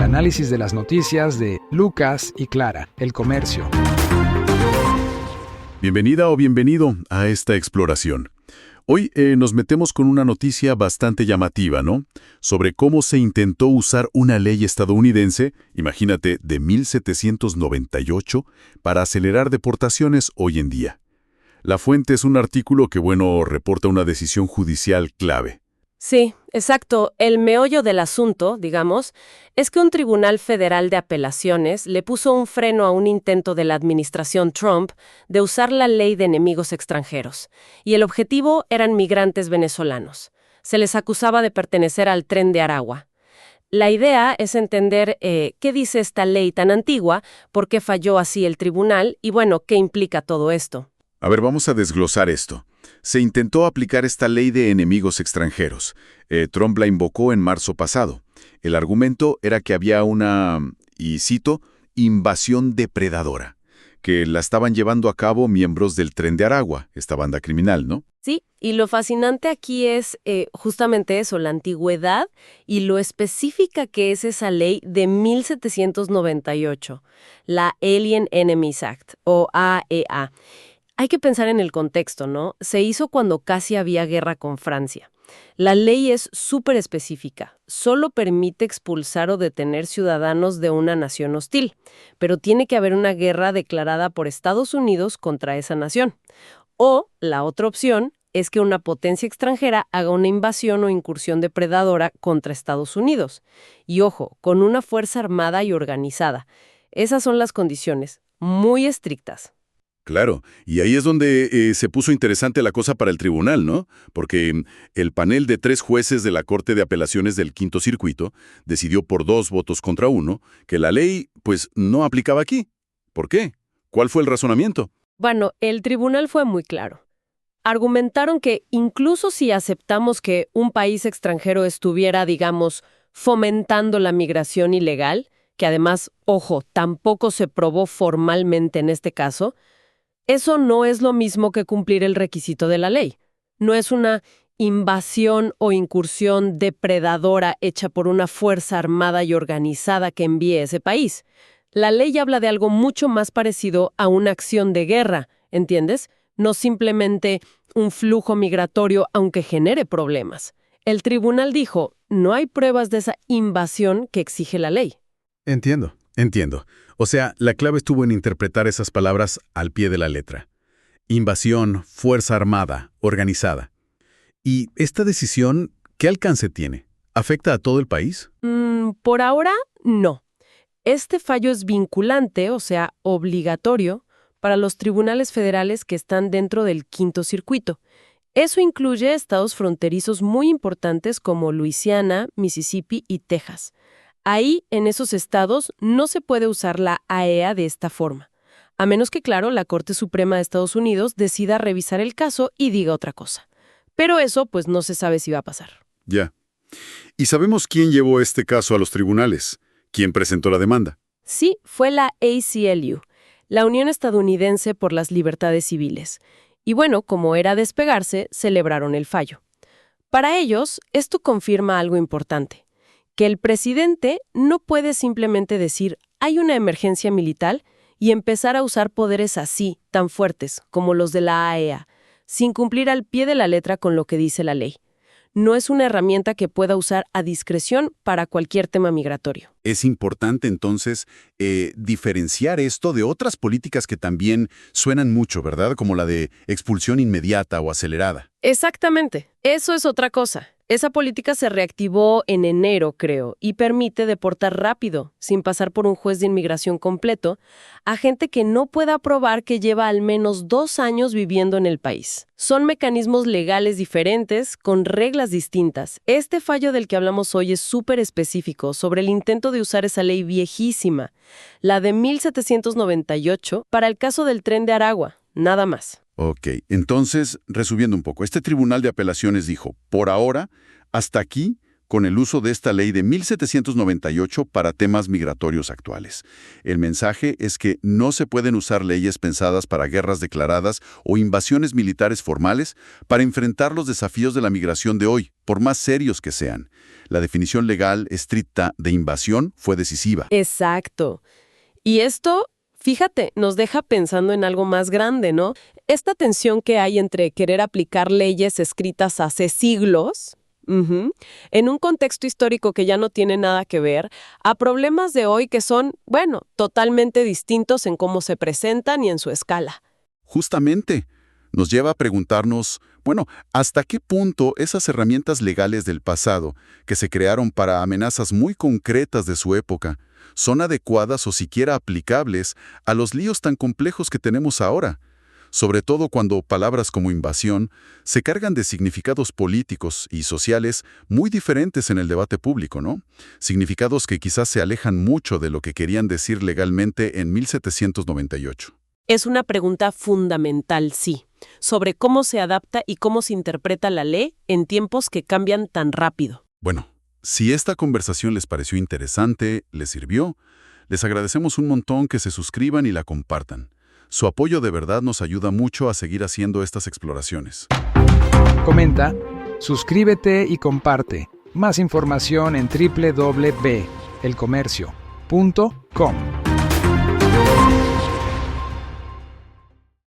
análisis de las noticias de Lucas y Clara, El Comercio. Bienvenida o bienvenido a esta exploración. Hoy nos metemos con una noticia bastante llamativa, ¿no? Sobre cómo se intentó usar una ley estadounidense, imagínate, de 1798, para acelerar deportaciones hoy en día. La fuente es un artículo que, reporta una decisión judicial clave. Sí, exacto. El meollo del asunto, digamos, es que un tribunal federal de apelaciones le puso un freno a un intento de la administración Trump de usar la ley de enemigos extranjeros, y el objetivo eran migrantes venezolanos. Se les acusaba de pertenecer al Tren de Aragua. La idea es entender qué dice esta ley tan antigua, por qué falló así el tribunal y, qué implica todo esto. A ver, vamos a desglosar esto. Se intentó aplicar esta ley de enemigos extranjeros. Trump la invocó en marzo pasado. El argumento era que había una, y cito, invasión depredadora, que la estaban llevando a cabo miembros del Tren de Aragua, esta banda criminal, ¿no? Sí, y lo fascinante aquí es justamente eso, la antigüedad y lo específica que es esa ley de 1798, la Alien Enemies Act, o AEA. Hay que pensar en el contexto, ¿no? Se hizo cuando casi había guerra con Francia. La ley es súper específica. Solo permite expulsar o detener ciudadanos de una nación hostil, pero tiene que haber una guerra declarada por Estados Unidos contra esa nación. O la otra opción es que una potencia extranjera haga una invasión o incursión depredadora contra Estados Unidos. Y ojo, con una fuerza armada y organizada. Esas son las condiciones, muy estrictas. Claro, y ahí es donde se puso interesante la cosa para el tribunal, ¿no? Porque el panel de 3 jueces de la Corte de Apelaciones del Quinto Circuito decidió por 2 votos contra 1 que la ley, no aplicaba aquí. ¿Por qué? ¿Cuál fue el razonamiento? El tribunal fue muy claro. Argumentaron que incluso si aceptamos que un país extranjero estuviera, digamos, fomentando la migración ilegal, que además, ojo, tampoco se probó formalmente en este caso, eso no es lo mismo que cumplir el requisito de la ley. No es una invasión o incursión depredadora hecha por una fuerza armada y organizada que envíe a ese país. La ley habla de algo mucho más parecido a una acción de guerra, ¿entiendes? No simplemente un flujo migratorio aunque genere problemas. El tribunal dijo, no hay pruebas de esa invasión que exige la ley. Entiendo. O sea, la clave estuvo en interpretar esas palabras al pie de la letra. Invasión, fuerza armada, organizada. ¿Y esta decisión qué alcance tiene? ¿Afecta a todo el país? Por ahora, no. Este fallo es vinculante, o sea, obligatorio, para los tribunales federales que están dentro del Quinto Circuito. Eso incluye estados fronterizos muy importantes como Luisiana, Mississippi y Texas. Ahí, en esos estados, no se puede usar la AEA de esta forma, a menos que, claro, la Corte Suprema de Estados Unidos decida revisar el caso y diga otra cosa. Pero eso, no se sabe si va a pasar. Ya. ¿Y sabemos quién llevó este caso a los tribunales? ¿Quién presentó la demanda? Sí, fue la ACLU, la Unión Estadounidense por las Libertades Civiles. Y como era de esperarse, celebraron el fallo. Para ellos, esto confirma algo importante. Que el presidente no puede simplemente decir hay una emergencia militar y empezar a usar poderes así, tan fuertes, como los de la AEA, sin cumplir al pie de la letra con lo que dice la ley. No es una herramienta que pueda usar a discreción para cualquier tema migratorio. Es importante, entonces, diferenciar esto de otras políticas que también suenan mucho, ¿verdad? Como la de expulsión inmediata o acelerada. Exactamente. Eso es otra cosa. Esa política se reactivó en enero, creo, y permite deportar rápido, sin pasar por un juez de inmigración completo, a gente que no pueda probar que lleva al menos 2 años viviendo en el país. Son mecanismos legales diferentes, con reglas distintas. Este fallo del que hablamos hoy es súper específico sobre el intento de usar esa ley viejísima, la de 1798, para el caso del Tren de Aragua, nada más. Ok, entonces, resumiendo un poco, este Tribunal de Apelaciones dijo, por ahora, hasta aquí, con el uso de esta ley de 1798 para temas migratorios actuales. El mensaje es que no se pueden usar leyes pensadas para guerras declaradas o invasiones militares formales para enfrentar los desafíos de la migración de hoy, por más serios que sean. La definición legal estricta de invasión fue decisiva. Exacto. Y esto, fíjate, nos deja pensando en algo más grande, ¿no? Esta tensión que hay entre querer aplicar leyes escritas hace siglos, en un contexto histórico que ya no tiene nada que ver, a problemas de hoy que son, bueno, totalmente distintos en cómo se presentan y en su escala. Justamente, nos lleva a preguntarnos, bueno, ¿hasta qué punto esas herramientas legales del pasado, que se crearon para amenazas muy concretas de su época, son adecuadas o siquiera aplicables a los líos tan complejos que tenemos ahora? Sobre todo cuando palabras como invasión se cargan de significados políticos y sociales muy diferentes en el debate público, ¿no? Significados que quizás se alejan mucho de lo que querían decir legalmente en 1798. Es una pregunta fundamental, sí, sobre cómo se adapta y cómo se interpreta la ley en tiempos que cambian tan rápido. Bueno, si esta conversación les pareció interesante, les sirvió, les agradecemos un montón que se suscriban y la compartan. Su apoyo de verdad nos ayuda mucho a seguir haciendo estas exploraciones. Comenta, suscríbete y comparte. Más información en www.elcomercio.com.